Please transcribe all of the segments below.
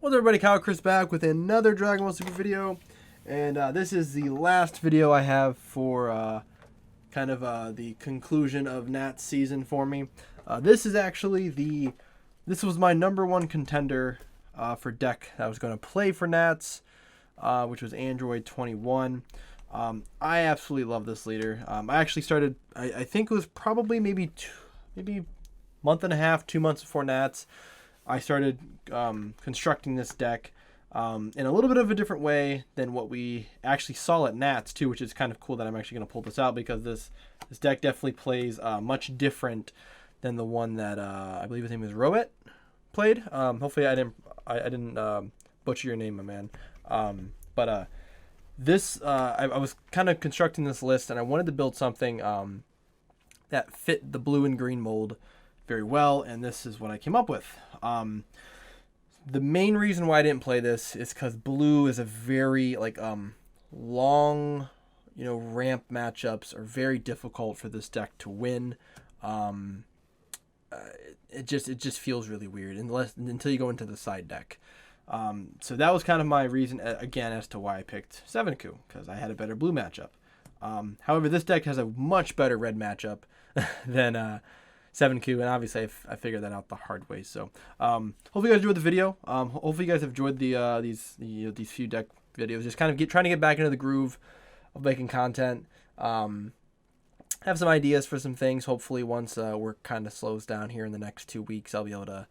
What's up, everybody? Kyle Chris back with another Dragon Ball Super video, and this is the last video I have for the conclusion of Nat's season for me. This is actually this was my #1 contender for deck that I was going to play for Nats, which was Android 21. I absolutely love this leader. I actually started, I think it was probably maybe month and a half, 2 months before Nats. I started constructing this deck in a little bit of a different way than what we actually saw at Nats too, which is kind of cool that I'm actually going to pull this out, because this deck definitely plays much different than the one that I believe his name is Robet played. Hopefully I didn't butcher your name, my man. I was kind of constructing this list, and I wanted to build something that fit the blue and green mold very well, and this is what I came up with. The main reason why I didn't play this is because blue is a very long, ramp matchups are very difficult for this deck to win. It just feels really weird until you go into the side deck. So that was kind of my reason again as to why I picked Invoker-Ku, because I had a better blue matchup. However, this deck has a much better red matchup than Invoker-Ku, and obviously I figured that out the hard way. So hopefully you guys enjoyed the video. Hopefully you guys have enjoyed these few deck videos. Just kind of trying to get back into the groove of making content. Have some ideas for some things. Hopefully once work kind of slows down here in the next 2 weeks, I'll be able to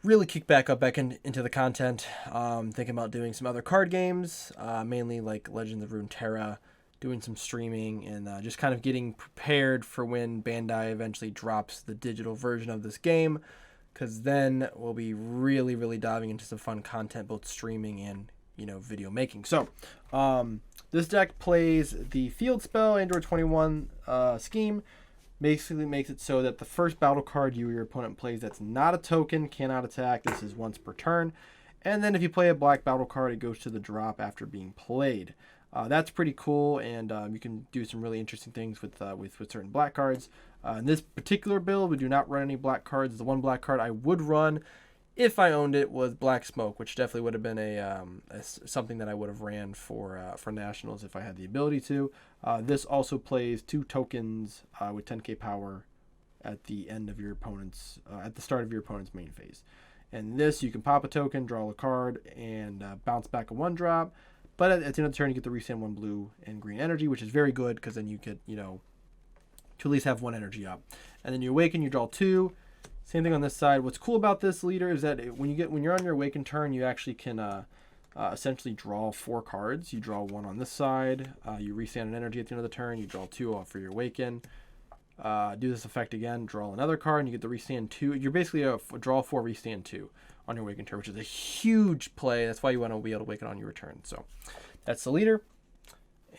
really kick back into the content. Thinking about doing some other card games, mainly like Legends of Runeterra, doing some streaming, and just kind of getting prepared for when Bandai eventually drops the digital version of this game, because then we'll be really diving into some fun content, both streaming and video making. So this deck plays the field spell Android 21 scheme. Basically makes it so that the first battle card you or your opponent plays that's not a token cannot attack. This is once per turn, and then if you play a black battle card, it goes to the drop after being played. That's pretty cool, and you can do some really interesting things with certain black cards. In this particular build, we do not run any black cards. The one black card I would run if I owned it was Black Smoke, which definitely would have been something that I would have ran for Nationals if I had the ability to. This also plays 2 tokens with 10k power at the end of your opponent's at the start of your opponent's main phase. And this, you can pop a token, draw a card, and bounce back a 1-drop. But at the end of the turn, you get to restand 1 blue and green energy, which is very good, because then you get, to at least have 1 energy up. And then you awaken, you draw 2. Same thing on this side. What's cool about this leader is that when you're on your awaken turn, you actually can essentially draw 4 cards. You draw 1 on this side. You restand an energy at the end of the turn. You draw 2 off for your awaken. Do this effect again. Draw another card, and you get the restand 2. You're basically a draw 4, restand 2 on your awaken turn, which is a huge play. That's why you want to be able to awaken on your return. So that's the leader.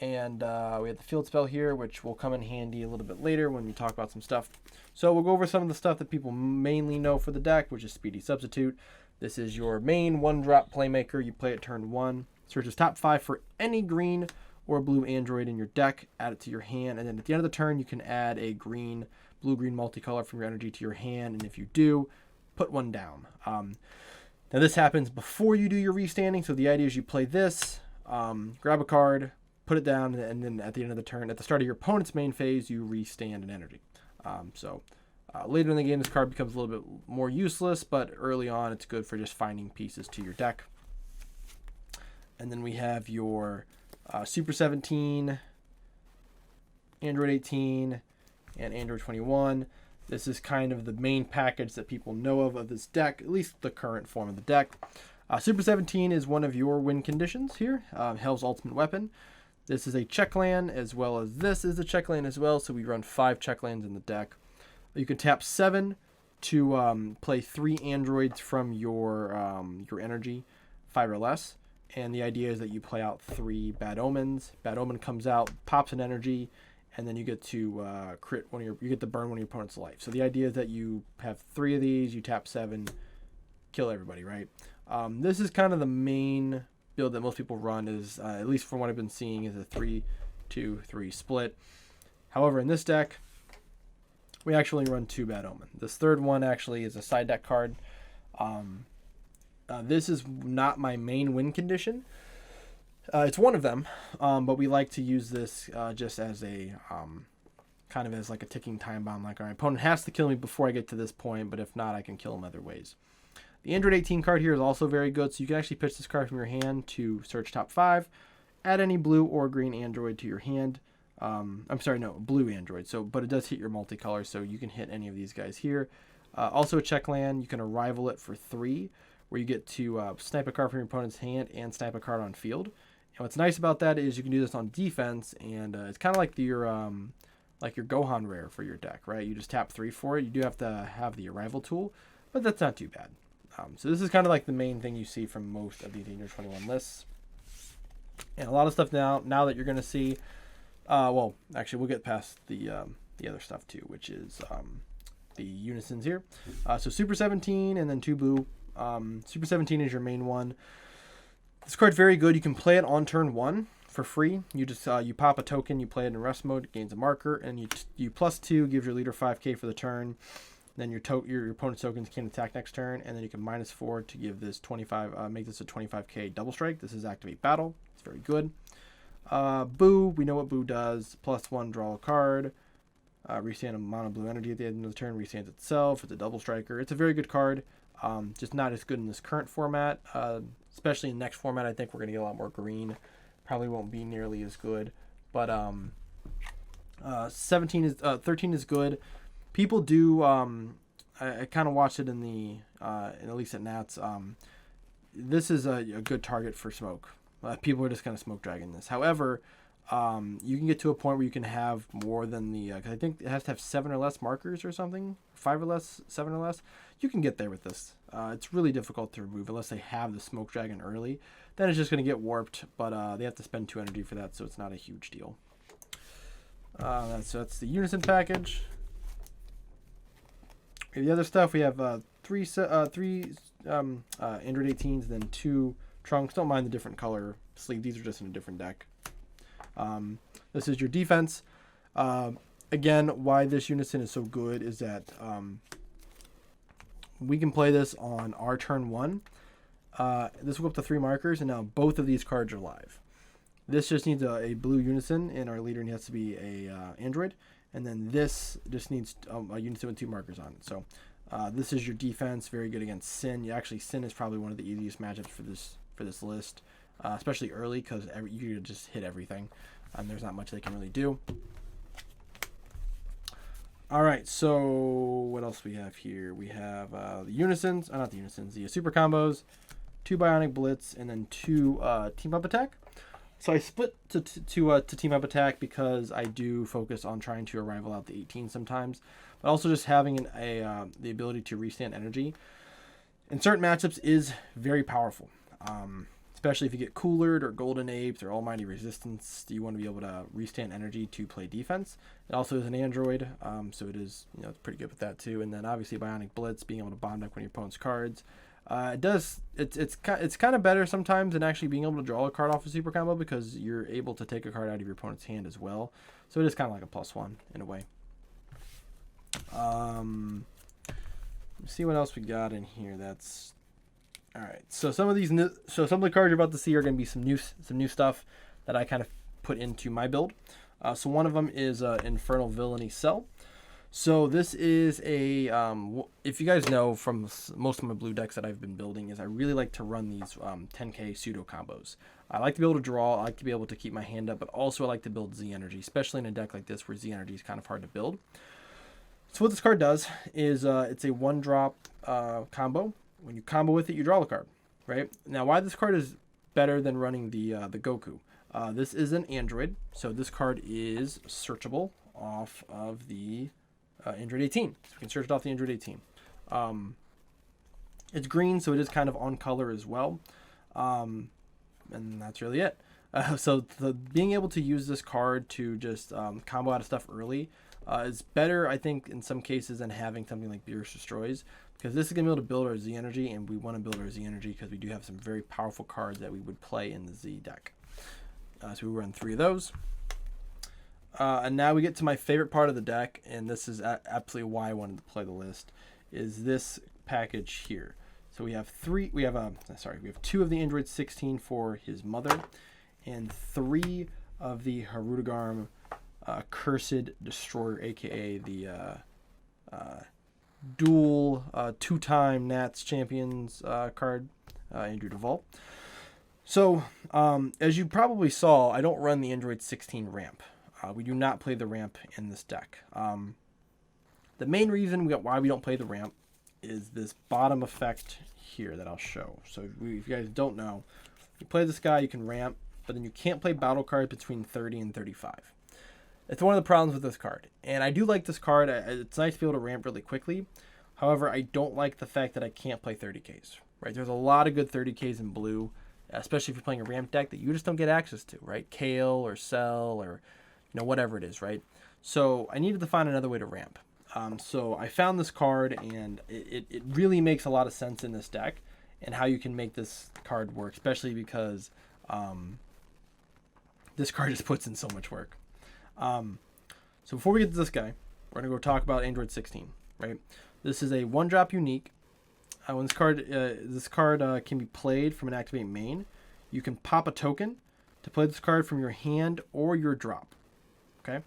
And we have the field spell here, which will come in handy a little bit later when we talk about some stuff. So we'll go over some of the stuff that people mainly know for the deck, which is Speedy Substitute. This is your main 1-drop playmaker. You play it turn 1. Searches top 5 for any green or blue android in your deck. Add it to your hand, and then at the end of the turn, you can add a blue-green multicolor from your energy to your hand, and if you do, put 1 down. Now this happens before you do your restanding, so the idea is you play this, grab a card, put it down, and then at the end of the turn, at the start of your opponent's main phase, you restand an energy. Later in the game, this card becomes a little bit more useless, but early on, it's good for just finding pieces to your deck. And then we have your Super 17, Android 18, and Android 21. This is kind of the main package that people know of this deck, at least the current form of the deck. Super 17 is one of your win conditions here, Hell's Ultimate Weapon. This is a check land, as well as this is a check land as well, so we run 5 check lands in the deck. You can tap 7 to play 3 androids from your energy, 5 or less, and the idea is that you play out 3 Bad Omens. Bad Omen comes out, pops an energy, and then you get to you get to burn one of your opponent's life. So the idea is that you have 3 of these, you tap 7, kill everybody, right? This is kind of the main build that most people run, is at least from what I've been seeing, is a 3-2-3 split. However, in this deck, we actually run 2 Bad Omen. This third one actually is a side deck card. This is not my main win condition. It's one of them, but we like to use this just as a kind of as like a ticking time bomb. Like, our opponent has to kill me before I get to this point, but if not, I can kill him other ways. The Android 18 card here is also very good, so you can actually pitch this card from your hand to search top 5, add any blue or green Android to your hand. I'm sorry, no, blue Android. So, but it does hit your multicolor, so you can hit any of these guys here. Also a check land, you can arrival it for 3, where you get to snipe a card from your opponent's hand and snipe a card on field. And what's nice about that is you can do this on defense, and it's kind of like your Gohan rare for your deck, right? You just tap 3 for it. You do have to have the arrival tool, but that's not too bad. So this is kind of like the main thing you see from most of the Dangerous 21 lists. And a lot of stuff now that you're going to see, well, actually we'll get past the other stuff too, which is the unisons here. So Super 17 and then 2 blue. Super 17 is your main one. This card's very good. You can play it on turn 1 for free. You just you pop a token, you play it in rest mode, it gains a marker, and you +2 gives your leader 5k for the turn. Then your opponent's tokens can attack next turn, and then you can -4 to give this 25, make this a 25k double strike. This is activate battle. It's very good. Boo, we know what Boo does. +1, draw a card. Restand a mono blue energy at the end of the turn. Restands itself. It's a double striker. It's a very good card. Just not as good in this current format. Especially in the next format, I think we're going to get a lot more green. Probably won't be nearly as good. But 13 is good. People do. I kind of watched it in at least at Nats. This is a good target for smoke. People are just kind of smoke dragging this. However, you can get to a point where you can have more than the. Cause I think it has to have 7 or less markers or something. 5 or less, 7 or less. You can get there with this. It's really difficult to remove unless they have the smoke dragon early. Then it's just going to get warped. But they have to spend 2 energy for that, so it's not a huge deal. That's the Unison package. The other stuff, we have three Android 18s, then 2 trunks. Don't mind the different color sleeve. These are just in a different deck. This is your defense. Again, why this Unison is so good is that we can play this on our turn 1. This will go up to 3 markers, and now both of these cards are live. This just needs a blue Unison, and our leader has to be a Android. And then this just needs a Unison with 2 markers on it. So this is your defense, very good against Sin. Sin is probably one of the easiest matchups for this list, especially early, because you can just hit everything, and there's not much they can really do. All right, so what else we have here? We have the Unisons, not the Unisons, the super combos, 2 Bionic Blitz, and then 2 Team Up Attack. So I split to Team Up Attack because I do focus on trying to arrival out the 18 sometimes, but also just having the ability to restand energy in certain matchups is very powerful. Especially if you get Coolered or Golden Apes or Almighty Resistance, you want to be able to restand energy to play defense. It also is an Android, so it is it's pretty good with that too. And then obviously Bionic Blitz, being able to bomb deck one of your opponent's cards. It's kind of better sometimes than actually being able to draw a card off a super combo, because you're able to take a card out of your opponent's hand as well. So it is kind of like a +1 in a way. Let's see what else we got in here. That's all right. So some of the cards you're about to see are going to be some new stuff that I kind of put into my build. So one of them is Infernal Villainy Cell. So this is a, if you guys know from most of my blue decks that I've been building, is I really like to run these 10k pseudo combos. I like to be able to draw, I like to be able to keep my hand up, but also I like to build Z energy, especially in a deck like this where Z energy is kind of hard to build. So what this card does is it's a 1-drop combo. When you combo with it, you draw a card, right? Now why this card is better than running the Goku. This is an Android, so this card is searchable off of the Android 18. So we can search it off the Android 18. It's green, so it is kind of on color as well. And that's really it. So being able to use this card to just combo out of stuff early is better, I think, in some cases than having something like Beerus Destroys, because this is going to be able to build our Z energy, and we want to build our Z energy because we do have some very powerful cards that we would play in the Z deck. So we run 3 of those. And now we get to my favorite part of the deck, and this is absolutely why I wanted to play the list, is this package here. So we have we have two of the Android 16 for his mother, and 3 of the Harudegarm Cursed Destroyer, aka the dual 2-time Nats champions card, Andrew Duvall. So, as you probably saw, I don't run the Android 16 ramp. We do not play the ramp in this deck. The main reason why we don't play the ramp is this bottom effect here that I'll show. So if you guys don't know, you play this guy, you can ramp, but then you can't play battle cards between 30 and 35. It's one of the problems with this card. And I do like this card. It's nice to be able to ramp really quickly. However, I don't like the fact that I can't play 30Ks. Right? There's a lot of good 30Ks in blue, especially if you're playing a ramp deck that you just don't get access to, right? Kale or Cell or whatever it is, right? So I needed to find another way to ramp. So I found this card, and it really makes a lot of sense in this deck and how you can make this card work, especially because this card just puts in so much work. So before we get to this guy, we're going to go talk about Android 16, right? This is a 1-drop unique. When this card can be played from an activate main, you can pop a token to play this card from your hand or your drop. Okay?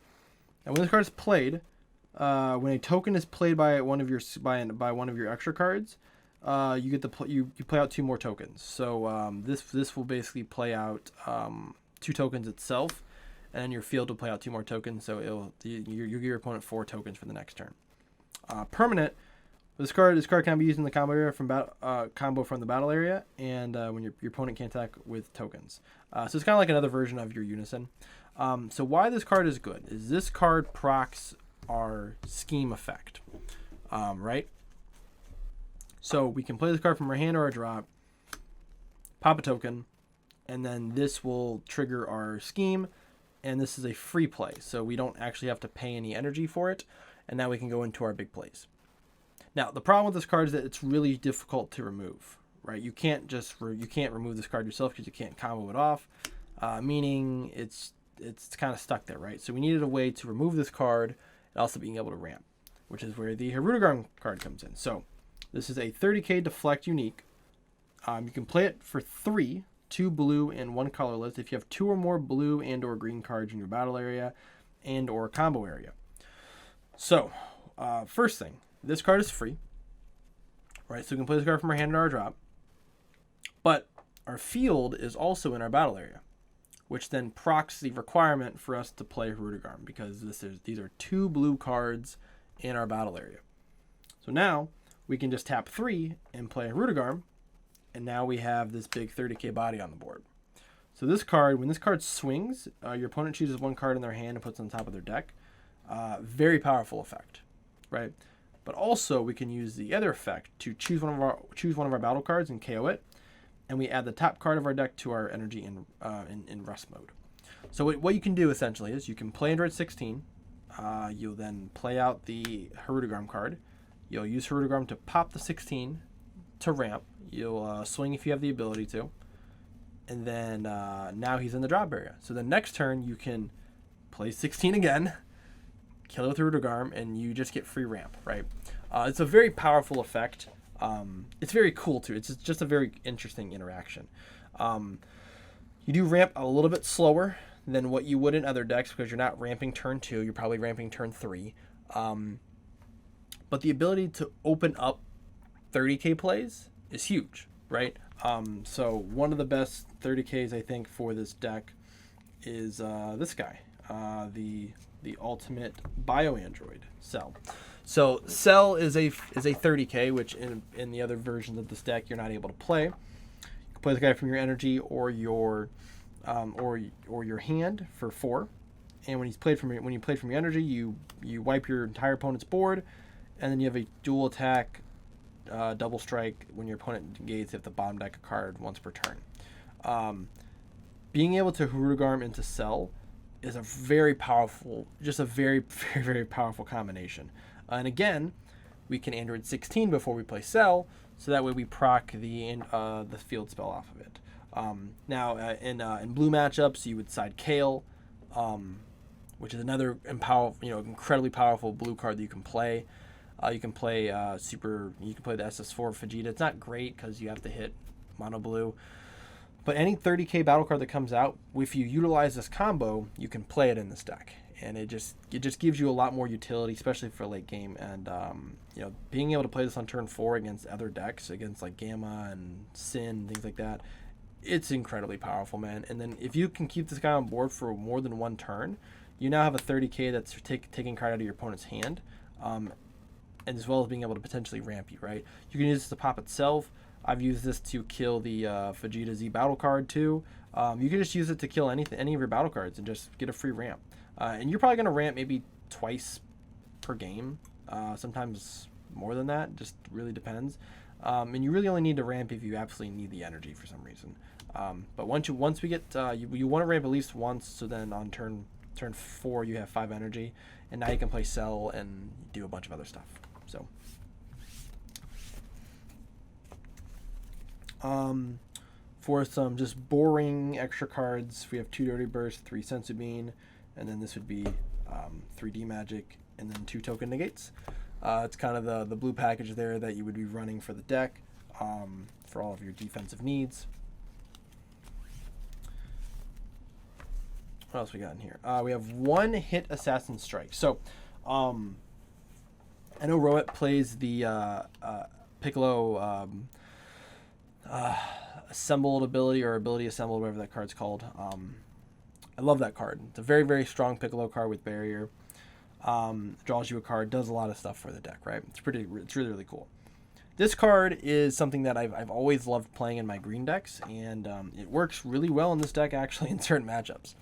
And when this card is played, when a token is played by one of your extra cards, you get you play out 2 more tokens. So this will basically play out 2 tokens itself, and then your field will play out 2 more tokens. So you give your opponent 4 tokens for the next turn. Permanent. This card can be used in the combo area from the battle area, and when your opponent can't attack with tokens. So it's kind of like another version of your Unison. So why this card is good is this card procs our scheme effect, right? So we can play this card from our hand or our drop, pop a token, and then this will trigger our scheme, and this is a free play, so we don't actually have to pay any energy for it, and now we can go into our big plays. Now the problem with this card is that it's really difficult to remove, right? You can't remove this card yourself because you can't combo it off, meaning it's kind of stuck there, right? So we needed a way to remove this card and also being able to ramp, which is where the Harudegarm card comes in. So this is a 30k deflect unique. You can play it for 3, 2 blue and 1 colorless if you have 2 or more blue and or green cards in your battle area and or combo area. So first thing, this card is free, right? So we can play this card from our hand or our drop, but our field is also in our battle area, which then procs the requirement for us to play Harudegarm, because these are 2 blue cards in our battle area. So now we can just tap 3 and play Harudegarm, and now we have this big 30k body on the board. So this card, when this card swings, your opponent chooses 1 card in their hand and puts it on top of their deck. Very powerful effect, right? But also we can use the other effect to choose one of our battle cards and KO it, and we add the top card of our deck to our energy in rest mode. So what you can do essentially is you can play Android 16. You'll then play out the Harudegarm card. You'll use Harudegarm to pop the 16 to ramp. You'll swing if you have the ability to, and then now he's in the drop area. So the next turn you can play 16 again, kill it with Harudegarm, and you just get free ramp, right? It's a very powerful effect. It's very cool too. It's just a very interesting interaction. You do ramp a little bit slower than what you would in other decks because you're not ramping turn 2. You're probably ramping turn 3. But the ability to open up 30k plays is huge, right? So one of the best 30ks I think for this deck is this guy, the ultimate bio android Cell. So Cell is a 30k, which in the other versions of this deck you're not able to play. You can play this guy from your energy or your hand for 4, and when you play from your energy, you wipe your entire opponent's board, and then you have a dual attack, double strike when your opponent engages if the bottom deck a card once per turn. Being able to Harudegarm into Cell is a very powerful, just a very, very, very powerful combination. And again, we can Android 16 before we play Cell, so that way we proc the field spell off of it. Now, in blue matchups, you would side Kale, which is another incredibly powerful blue card that you can play. You can play You can play the SS4 Vegeta. It's not great because you have to hit mono blue. But any 30k battle card that comes out, if you utilize this combo, you can play it in this deck, and it just gives you a lot more utility, especially for late game. And being able to play this on turn 4 against other decks, against like Gamma and Sin, things like that, it's incredibly powerful, man. And then if you can keep this guy on board for more than one turn, you now have a 30k that's taking card out of your opponent's hand, and as well as being able to potentially ramp you, right? You can use this to pop itself. I've used this to kill the Vegeta Z battle card too. You can just use it to kill any of your battle cards and just get a free ramp. And you're probably going to ramp maybe twice per game, sometimes more than that. Just really depends. And you really only need to ramp if you absolutely need the energy for some reason. But once we get you want to ramp at least once, so then on turn 4 you have 5 energy, and now you can play Cell and do a bunch of other stuff. So. For some just boring extra cards, we have 2 Dirty Burst, 3 Sensu Bean, and then this would be 3D Magic, and then 2 Token Negates. It's kind of the blue package there that you would be running for the deck for all of your defensive needs. What else we got in here? We have 1 Hit Assassin Strike. So, I know Roet plays the Piccolo assembled ability, or ability assembled, whatever that card's called. I love that card. It's a very, very strong Piccolo card with barrier. Draws you a card, does a lot of stuff for the deck, right? It's really, really cool. This card is something that I've always loved playing in my green decks, and it works really well in this deck actually in certain matchups.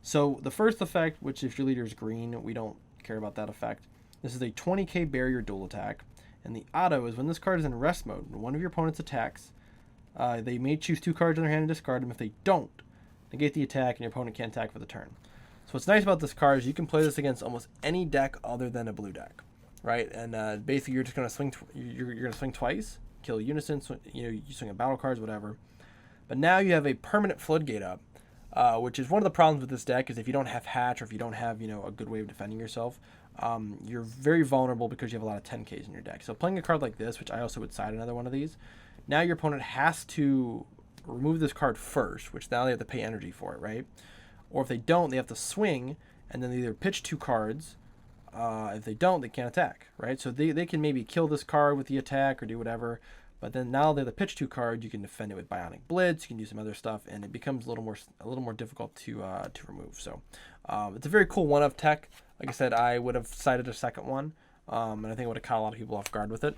So the first effect, which if your leader is green, we don't care about that effect. This is a 20k barrier dual attack, and the auto is when this card is in rest mode, when one of your opponent's attacks, they may choose 2 cards in their hand and discard them. If they don't, negate the attack, and your opponent can't attack for the turn. So what's nice about this card is you can play this against almost any deck other than a blue deck, right? And basically you're just gonna swing. You're gonna swing twice, kill Unison. You swing at battle cards, whatever. But now you have a permanent floodgate up, which is one of the problems with this deck. Is if you don't have hatch, or if you don't have a good way of defending yourself, you're very vulnerable because you have a lot of 10Ks in your deck. So playing a card like this, which I also would side another one of these, now your opponent has to remove this card first, which now they have to pay energy for it, right? Or if they don't, they have to swing, and then they either pitch 2 cards. If they don't, they can't attack, right? So they can maybe kill this card with the attack or do whatever, but then now they have the pitch 2 card. You can defend it with Bionic Blitz. You can do some other stuff, and it becomes a little more difficult to remove. So it's a very cool one-of tech. Like I said, I would have cited a second one, and I think it would have caught a lot of people off guard with it.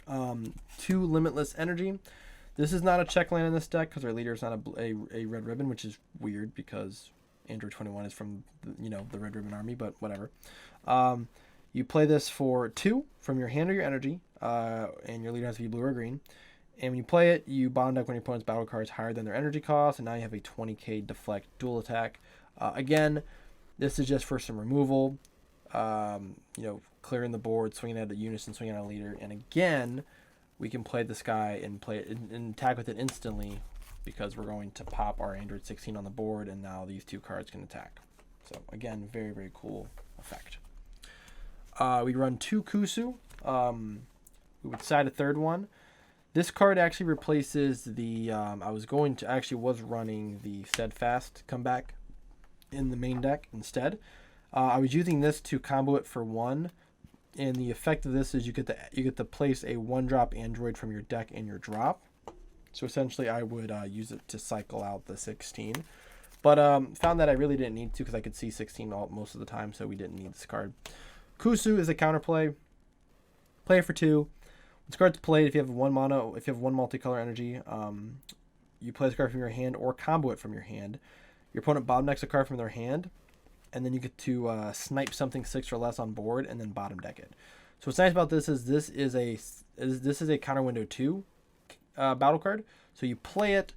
2 Limitless Energy. This is not a check land in this deck because our leader is not a Red Ribbon, which is weird because Android 21 is from the Red Ribbon Army, but whatever. You play this for 2 from your hand or your energy, and your leader has to be blue or green. And when you play it, you bottom deck when your opponent's battle card is higher than their energy cost, and now you have a 20k deflect dual attack. Again, this is just for some removal, clearing the board, swinging at a Unison, swinging at a leader, and again, we can play this guy and play it and attack with it instantly because we're going to pop our Android 16 on the board, and now these 2 cards can attack. So again, very, very cool effect. We run 2 Kusu. We would side a third one. This card actually replaces the I was running the Steadfast comeback in the main deck instead. I was using this to combo it for 1. And the effect of this is you get to place a 1-drop android from your deck in your drop. So essentially, I would use it to cycle out the 16. But found that I really didn't need to because I could see 16 most of the time, so we didn't need this card. Kusu is a counterplay. Play it for 2. This card's played if you have 1 mono, if you have 1 multicolor energy. You play this card from your hand or combo it from your hand. Your opponent bottom decks a card from their hand, and then you get to snipe something 6 or less on board, and then bottom deck it. So what's nice about this is this is a counter window 2 battle card. So you play it.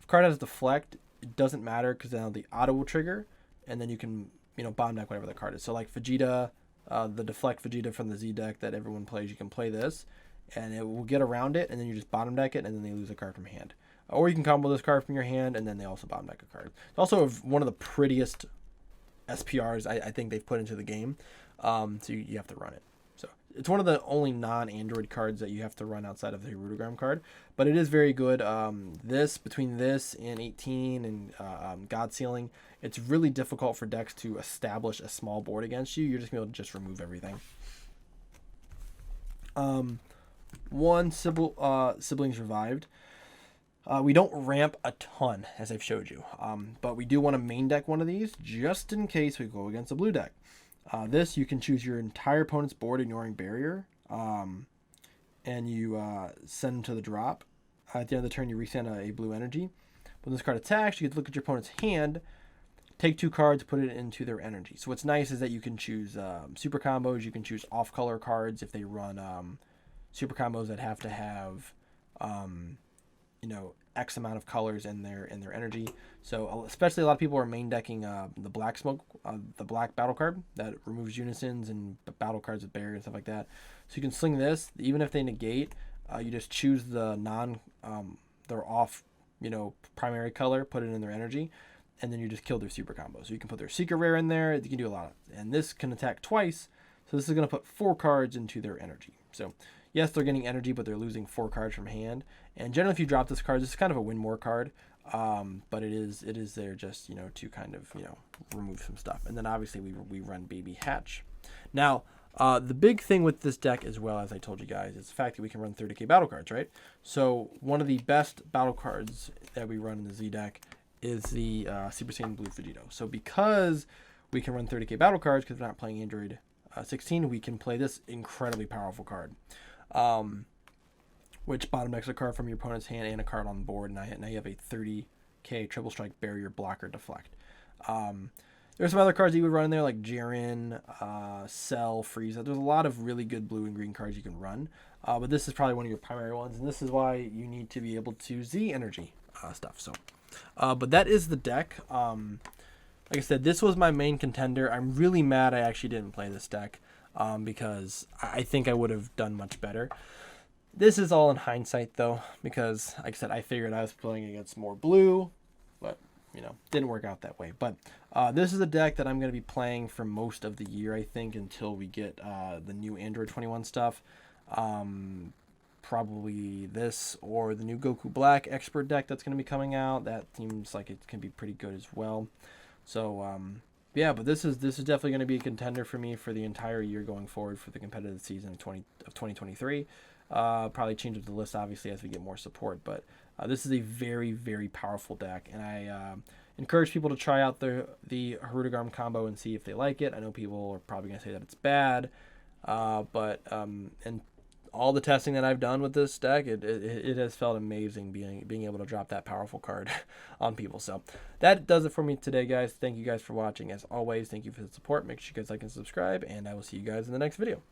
If card has deflect, it doesn't matter because now the auto will trigger, and then you can bottom deck whatever the card is. So like Vegeta, the deflect Vegeta from the Z deck that everyone plays, you can play this, and it will get around it, and then you just bottom deck it, and then they lose a card from hand. Or you can combo this card from your hand, and then they also bottom deck a card. It's also one of the prettiest SPRs I think they've put into the game, so you have to run it. So it's one of the only non-Android cards that you have to run outside of the Herutogram card, but it is very good. Between this and 18 and God Sealing, it's really difficult for decks to establish a small board against you. You're just going to be able to just remove everything. Siblings Revived. We don't ramp a ton, as I've showed you, but we do want to main deck one of these just in case we go against a blue deck. This, you can choose your entire opponent's board ignoring barrier, and you send them to the drop. At the end of the turn, you resend a blue energy. When this card attacks, you get to look at your opponent's hand, take 2 cards, put it into their energy. So what's nice is that you can choose super combos. You can choose off-color cards if they run super combos that have to have X amount of colors in their energy. So especially a lot of people are main decking the black smoke, the black battle card that removes unisons and battle cards with barrier and stuff like that. So you can sling this, even if they negate, you just choose the their off, primary color, put it in their energy, and then you just kill their super combo. So you can put their secret rare in there. You can do a lot and this can attack twice. So this is going to put 4 cards into their energy. So yes, they're getting energy, but they're losing 4 cards from hand. And generally, if you drop this card, this is kind of a win more card. But it is there just to kind of remove some stuff. And then obviously we run Baby Hatch. Now the big thing with this deck, as well as I told you guys, is the fact that we can run 30k battle cards, right? So one of the best battle cards that we run in the Z deck is the Super Saiyan Blue Vegito. So because we can run 30k battle cards, because we're not playing Android 16, we can play this incredibly powerful card. Which bottom decks a card from your opponent's hand and a card on the board, and now you have a 30k triple strike barrier blocker deflect. There's some other cards you would run in there like Jiren, Cell, Frieza. There's a lot of really good blue and green cards you can run, but this is probably one of your primary ones, and this is why you need to be able to Z energy stuff. So, but that is the deck. Like I said, this was my main contender. I'm really mad I actually didn't play this deck because I think I would have done much better. This is all in hindsight, though, because, like I said, I figured I was playing against more blue, but, didn't work out that way. But this is a deck that I'm going to be playing for most of the year, I think, until we get the new Android 21 stuff. Probably this or the new Goku Black Expert deck that's going to be coming out. That seems like it can be pretty good as well. So, yeah, but this is definitely going to be a contender for me for the entire year going forward for the competitive season of 2023. Probably change up the list obviously as we get more support, but this is a very, very powerful deck, and I encourage people to try out the Herutogram combo and see if they like it. I know people are probably going to say that it's bad, but and all the testing that I've done with this deck, it has felt amazing being able to drop that powerful card on people. So that does it for me today, guys. Thank you guys for watching. As always, thank you for the support. Make sure you guys like and subscribe, and I will see you guys in the next video.